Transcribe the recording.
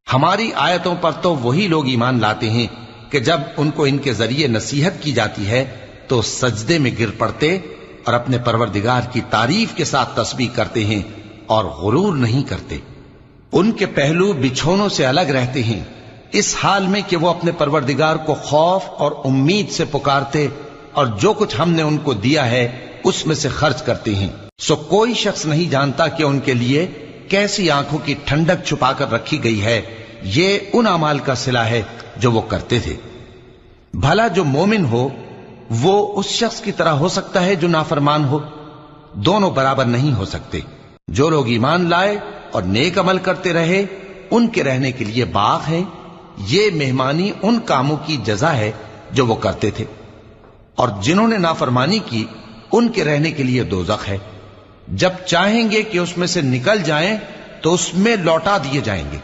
हमारी आयतों पर तो वही लोग ईमान लाते हैं कि जब उनको इनके जरिए नसीहत की जाती है तो सजदे में गिर पड़ते और अपने परवरदिगार की तारीफ के साथ तस्बीह करते हैं और गुरूर नहीं करते। उनके पहलू बिछोनों से अलग रहते हैं, इस हाल में कि वो अपने परवरदिगार को खौफ और उम्मीद से पुकारते और जो कुछ हमने उनको दिया है उसमें से खर्च करते हैं। सो कोई शख्स नहीं जानता कि उनके लिए कैसी आंखों की ठंडक छुपाकर रखी गई है। ये उन अमाल का सिला है जो वो करते थे। भला जो मोमिन हो वो उस शख्स की तरह हो सकता है जो नाफरमान हो? दोनों बराबर नहीं हो सकते। जो लोग ईमान लाए और नेक अमल करते रहे उनके रहने के लिए बाग है। ये मेहमानी उन कामों की जजा है जो वो करते थे, और जिन्होंने नाफरमानी की उनके रहने के लिए दोजख है। जब चाहेंगे कि उसमें से निकल जाएं तो उसमें लौटा दिए जाएंगे।